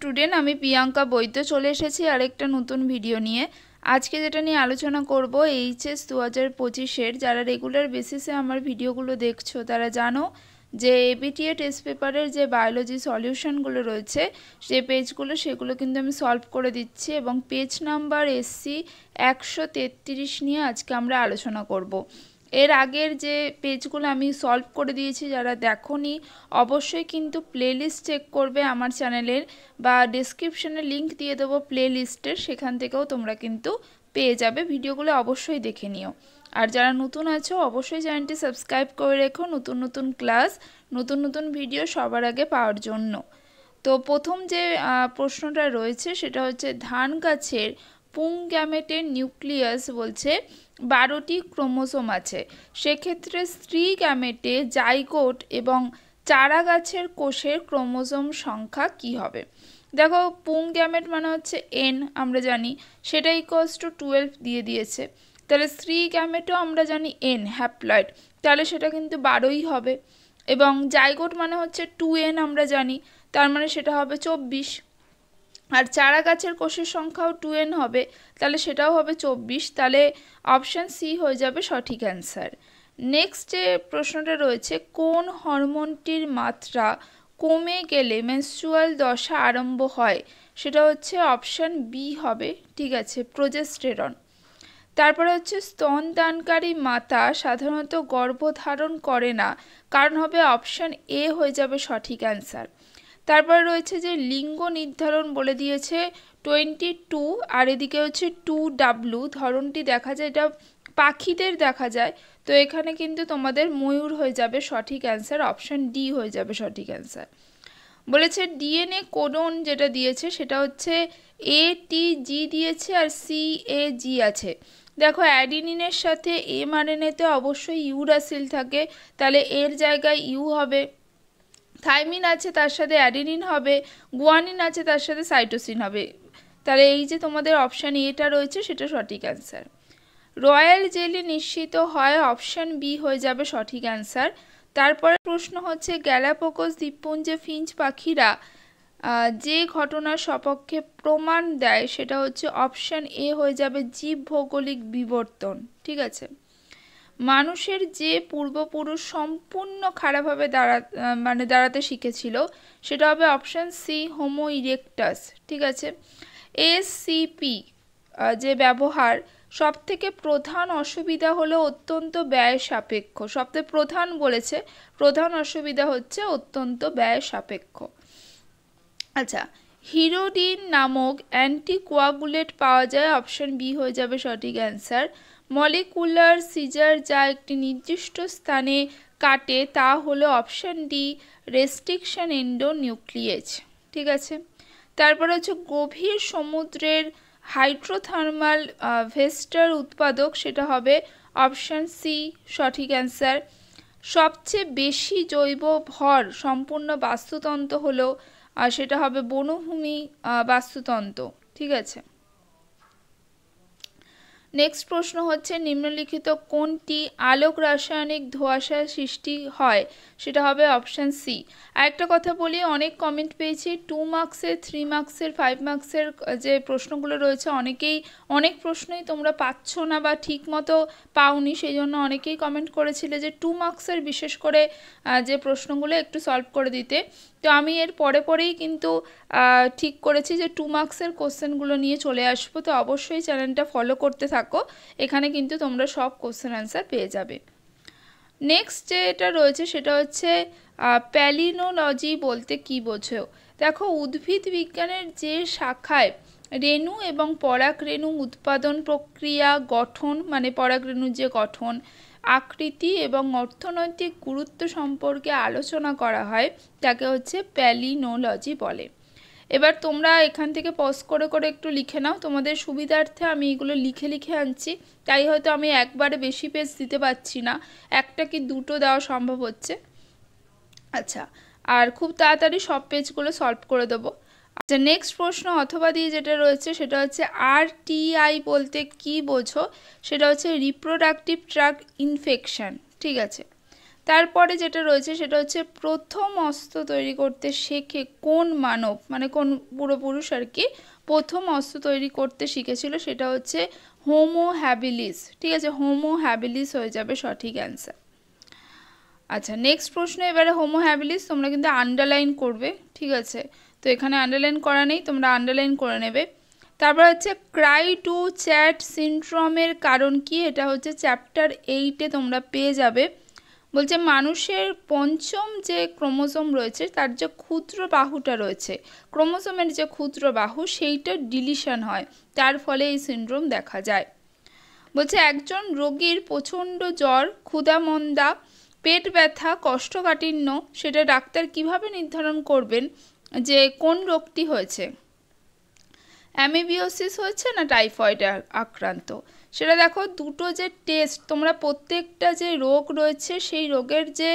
Student, আমি প্রিয়াঙ্কা বৈদ্য চলে এসেছি আরেকটা নতুন ভিডিও নিয়ে। আজকে যেটা নিয়ে আলোচনা করব, এইচএস 2025-এর যারা রেগুলার বেসিসে আমার ভিডিওগুলো দেখছো তারা জানো যে এবিটিএ টেস্ট পেপারের যে বায়োলজি সলিউশনগুলো রয়েছে যে পেজগুলো, সেগুলো কিন্তু আমি সলভ করে দিচ্ছি এবং পেজ নাম্বার এসসি 133 নিয়ে আজকে আমরা আলোচনা করব। এর আগের যে পেজগুলো আমি সলভ করে দিয়েছি, যারা দেখোনি অবশ্যই কিন্তু প্লেলিস্ট চেক করবে আমার চ্যানেলের, বা ডেসক্রিপশনে লিংক দিয়ে দেবো প্লেলিস্টের, সেখান থেকেও তোমরা কিন্তু পেয়ে যাবে। ভিডিওগুলো অবশ্যই দেখে নিও। আর যারা নতুন আছো অবশ্যই চ্যানেলটি সাবস্ক্রাইব করে রেখো নতুন নতুন ক্লাস, নতুন নতুন ভিডিও সবার আগে পাওয়ার জন্য। তো প্রথম যে প্রশ্নটা রয়েছে সেটা হচ্ছে, ধান গাছের পুং গ্যামেটের নিউক্লিয়াস বলছে 12টি ক্রোমোসোম আছে, সেক্ষেত্রে স্ত্রী গ্যামেটে জাইগোট এবং চারা গাছের কোষের ক্রোমোসোম সংখ্যা কি হবে? দেখো, পুং গ্যামেট মানে হচ্ছে এন, আমরা জানি সেটা ইকুয়ালস টু 12 দিয়ে দিয়েছে। তাহলে স্ত্রী গ্যামেটও আমরা জানি এন হ্যাপ্লয়েড, তাহলে সেটা কিন্তু 12ই হবে। এবং জাইগোট মানে হচ্ছে 2n আমরা জানি, তার মানে সেটা হবে 24। আর চারা গাছের কোষের সংখ্যাও 2n হবে, তাহলে সেটাও হবে 24। তাহলে অপশান সি হয়ে যাবে সঠিক অ্যান্সার। নেক্সট যে প্রশ্নটা রয়েছে, কোন হরমোনটির মাত্রা কমে গেলে মেনস্ট্রুয়াল দশা আরম্ভ হয়? সেটা হচ্ছে অপশান বি হবে, ঠিক আছে, প্রোজেস্টেরন। তারপরে হচ্ছে, স্তনদানকারী মাতা সাধারণত গর্ভধারণ করে না, কারণ হবে অপশান এ হয়ে যাবে সঠিক অ্যান্সার। তারপরে রয়েছে যে লিঙ্গ নির্ধারণ বলে দিয়েছে 22, আর এদিকে হচ্ছে 2W, ধরনটি দেখা যায় এটা পাখিদের দেখা যায়, তো এখানে কিন্তু তোমাদের ময়ূর হয়ে যাবে সঠিক অ্যান্সার, অপশান ডি হয়ে যাবে সঠিক অ্যান্সার। বলেছে ডিএনএ কোডন যেটা দিয়েছে সেটা হচ্ছে ATG দিয়েছে আর CAG আছে। দেখো, অ্যাডিনিনের সাথে mRNA-তে অবশ্যই ইউরাসিল থাকে, তাহলে এর জায়গায় ইউ হবে। থাইমিন আছে, তার সাথে অ্যাডিনিন হবে। গুয়ানিন আছে, তার সাথে সাইটোসিন হবে। তাহলে এই যে তোমাদের অপশান এটা রয়েছে সেটা সঠিক অ্যান্সার। রয়্যাল জেলি নিশ্চিত হয়, অপশান বি হয়ে যাবে সঠিক অ্যান্সার। তারপরে প্রশ্ন হচ্ছে, গ্যালাপাগোস দ্বীপপুঞ্জে ফিঞ্চ পাখিরা যে ঘটনার সপক্ষে প্রমাণ দেয় সেটা হচ্ছে অপশান এ হয়ে যাবে জীব ভৌগোলিক বিবর্তন, ঠিক আছে। মানুষের যে পূর্বপুরুষ সম্পূর্ণ খাড়াভাবে দাঁড়াতে শিখেছিল সেটা হবে অপশান সি হোমো ইরেক্টাস, ঠিক আছে। এসসিপি যে ব্যবহার, সবথেকে প্রধান অসুবিধা হলো অত্যন্ত ব্যয় সাপেক্ষ। সবথেকে প্রধান বলেছে, প্রধান অসুবিধা হচ্ছে অত্যন্ত ব্যয় সাপেক্ষ। আচ্ছা, হিরোডিন নামক অ্যান্টিকোয়াগুলেট পাওয়া যায়, অপশান বি হয়ে যাবে সঠিক অ্যান্সার। মলিকুলার সিজার যা একটি নির্দিষ্ট স্থানে কাটে তা হলো অপশান ডি রেস্ট্রিকশন এন্ডোনিউক্লিয়েজ, ঠিক আছে। তারপর হচ্ছে, গভীর সমুদ্রের হাইড্রোথার্মাল ভেস্টার উৎপাদক, সেটা হবে অপশান সি সঠিক অ্যান্সার। সবচেয়ে বেশি জৈব ভর সম্পূর্ণ বাস্তুতন্ত্র হলো, আর সেটা হবে বনভূমি বাস্তুতন্ত্র, ঠিক আছে। নেক্সট প্রশ্ন হচ্ছে, নিম্নলিখিত কোনটি আলোক রাসায়নিক ধোঁয়াশা সৃষ্টি হয়? সেটা হবে অপশান সি। আরেকটা কথা বলি, অনেক কমেন্ট পেয়েছি 2 মার্কসের, 3 মার্কসের, 5 মার্কসের যে প্রশ্নগুলো রয়েছে, অনেক প্রশ্নই তোমরা পাচ্ছ না বা ঠিক মতো পাওনি, সেই জন্য অনেকেই কমেন্ট করেছিলে যে 2 মার্কসের বিশেষ করে যে প্রশ্নগুলো একটু সলভ করে দিতে। তো আমি এর পরেই কিন্তু ঠিক করেছি যে 2 মার্কসের কোশ্চেনগুলো নিয়ে চলে আসবো, তো অবশ্যই চ্যানেলটা ফলো করতে থাকো, এখানে কিন্তু তোমরা সব কোশ্চেন অ্যান্সার পেয়ে যাবে। নেক্সট যেটা রয়েছে সেটা হচ্ছে প্যালিনোলজি বলতে কি বোঝো? দেখো, উদ্ভিদ বিজ্ঞানের যে শাখায় রেণু এবং পরাগরেণু উৎপাদন প্রক্রিয়া, গঠন মানে পরাগরেণুর যে গঠন, আকৃতি এবং অর্থনৈতিক গুরুত্ব সম্পর্কে আলোচনা করা হয় তাকে হচ্ছে প্যালিনোলজি বলে। এবার তোমরা এখান থেকে পজ করে একটু লিখে নাও, তোমাদের সুবিধার্থে আমি এগুলো লিখে আনছি, তাই হয়তো আমি একবারে বেশি পেজ দিতে পারছি না, একটা কি দুটো দেওয়া সম্ভব হচ্ছে। আচ্ছা, আর খুব তাড়াতাড়ি সব পেজগুলো সলভ করে দেবো। আচ্ছা, নেক্সট প্রশ্ন অথবা দিয়ে যেটা রয়েছে সেটা হচ্ছে RTI বলতে কি বোঝো? সেটা হচ্ছে রিপ্রোডাক্টিভ ট্র্যাক্ট ইনফেকশন, ঠিক আছে। তারপরে যেটা রয়েছে সেটা হচ্ছে প্রথম অস্ত্র তৈরি করতে শেখে কোন মানব, মানে কোন পূর্বপুরুষ আর কি প্রথম অস্ত্র তৈরি করতে শিখেছিল, সেটা হচ্ছে হোমো হ্যাবিলিস। ঠিক আছে, হোমো হ্যাবিলিস হয়ে যাবে সঠিক অ্যান্সার। আচ্ছা, নেক্সট প্রশ্ন এবারে হোমো হ্যাবিলিস, তোমরা কিন্তু আন্ডারলাইন করবে। ঠিক আছে, তো এখানে আন্ডারলাইন করা নেই, তোমরা আন্ডারলাইন করে নেবে। তারপর হচ্ছে ক্রাই টু চ্যাট সিনড্রোমের কারণ কি, এটা হচ্ছে চ্যাপ্টার 8-এ তোমরা পেয়ে যাবে। বলছে মানুষের পঞ্চম যে ক্রোমোসোম রয়েছে তার যে ক্ষুদ্র বাহুটা রয়েছে, ক্রোমোসোমের যে ক্ষুদ্র বাহু সেইটা ডিলিশন হয়, তার ফলে এই সিনড্রোম দেখা যায়। বলছে একজন রোগীর প্রচণ্ড জ্বর, ক্ষুধামন্দা, পেট ব্যথা, কোষ্ঠকাঠিন্য, সেটা ডাক্তার কিভাবে নির্ধারণ করবেন যে কোন রোগটি হয়েছে, অ্যামিবিওসিস হয়েছে না টাইফয়েড আক্রান্ত। সেটা দেখো, দুটো যে টেস্ট তোমরা প্রত্যেকটা যে রোগ রয়েছে সেই রোগের যে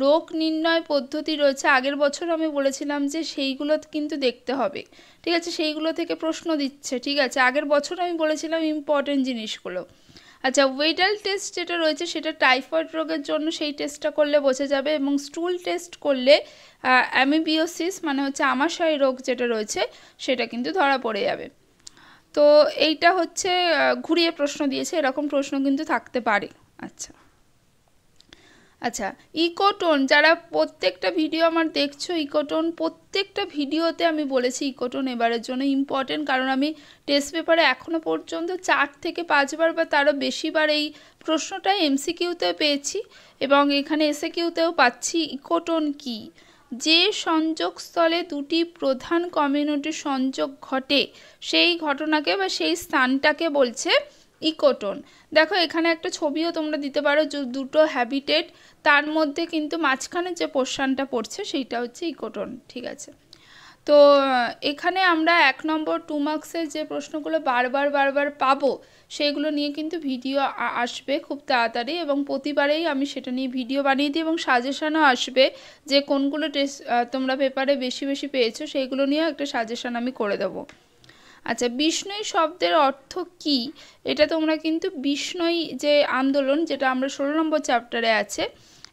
রোগ নির্ণয় পদ্ধতি রয়েছে, আগের বছর আমি বলেছিলাম যে সেইগুলো কিন্তু দেখতে হবে। ঠিক আছে, সেইগুলো থেকে প্রশ্ন দিচ্ছে। ঠিক আছে, আগের বছর আমি বলেছিলাম ইম্পর্টেন্ট জিনিসগুলো। আচ্ছা, ওয়েডাল টেস্ট যেটা রয়েছে সেটা টাইফয়েড রোগের জন্য, সেই টেস্টটা করলে বোঝা যাবে। এবং স্টুল টেস্ট করলে অ্যামিবিওসিস মানে হচ্ছে আমাশয় রোগ যেটা রয়েছে সেটা কিন্তু ধরা পড়ে যাবে। তো এইটা হচ্ছে ঘুরিয়ে প্রশ্ন দিয়েছে, এরকম প্রশ্ন কিন্তু থাকতে পারে। আচ্ছা আচ্ছা, ইকোটোন, যারা প্রত্যেকটা ভিডিও আমার দেখছো, ইকোটোন প্রত্যেকটা ভিডিওতে আমি বলেছি ইকোটোন এবারের জন্য ইম্পর্টেন্ট, কারণ আমি টেস্ট পেপারে এখনও পর্যন্ত 4 থেকে 5 বার বা তারও বেশিবার এই প্রশ্নটাই এমসিকিউতে পেয়েছি এবং এখানে এসএকিউতেও পাচ্ছি। ইকোটোন কি? যে সংযোগস্থলে দুটি প্রধান কমিউনিটির সংযোগ ঘটে সেই ঘটনাকে বা সেই স্থানটাকে বলছে ইকোটোন। দেখো এখানে একটা ছবিও তোমরা দিতে পারো, যে দুটো হ্যাবিটেট, তার মধ্যে কিন্তু মাঝখানে যে পোর্শনটা পড়ছে সেইটা হচ্ছে ইকোটোন। ঠিক আছে, তো এখানে আমরা 1 নম্বর 2 মার্কসের যে প্রশ্নগুলো বারবার পাবো সেইগুলো নিয়ে কিন্তু ভিডিও আসবে খুব তাড়াতাড়ি, এবং প্রতিবারেই আমি সেটা নিয়ে ভিডিও বানিয়ে দিই এবং সাজেশনও আসবে যে কোনগুলো টেস্ট তোমরা পেপারে বেশি পেয়েছো সেইগুলো নিয়েও একটা সাজেশন আমি করে দেবো। আচ্ছা, বিষ্ণুই শব্দের অর্থ কি? এটা তোমরা কিন্তু বিষ্ণুই যে আন্দোলন যেটা আমরা 16 নম্বর চ্যাপ্টারে আছে,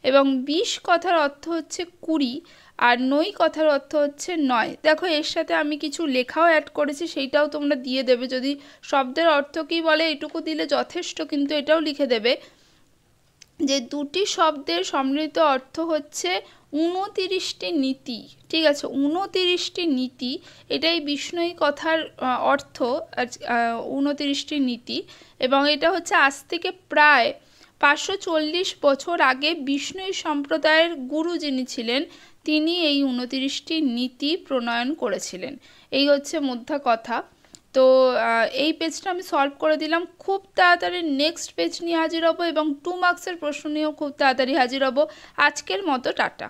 এবং 20 কথার অর্থ হচ্ছে 20 আর নই কথার অর্থ হচ্ছে 9। দেখো এর সাথে আমি কিছু লেখাও অ্যাড করেছি, সেইটাও তোমরা দিয়ে দেবে। যদি শব্দের অর্থ কী বলে এটুকু দিলে যথেষ্ট, কিন্তু এটাও লিখে দেবে যে দুটি শব্দের সম্মিলিত অর্থ হচ্ছে 29টি নীতি। ঠিক আছে, 29টি নীতি, এটাই বিষ্ণুই কথার অর্থ, 29টি নীতি। এবং এটা হচ্ছে আজ থেকে প্রায় 540 বছর আগে বিষ্ণুই সম্প্রদায়ের গুরু যিনি ছিলেন তিনি এই 29টি নীতি প্রণয়ন করেছিলেন। এই হচ্ছে মোদ্দা কথা। তো এই পেজটা আমি সলভ করে দিলাম। খুব তাড়াতাড়ি নেক্সট পেজ নিয়ে হাজির হব এবং 2 মার্কসের প্রশ্ন নিয়েও খুব তাড়াতাড়ি হাজির হব। আজকের মতো টাটা।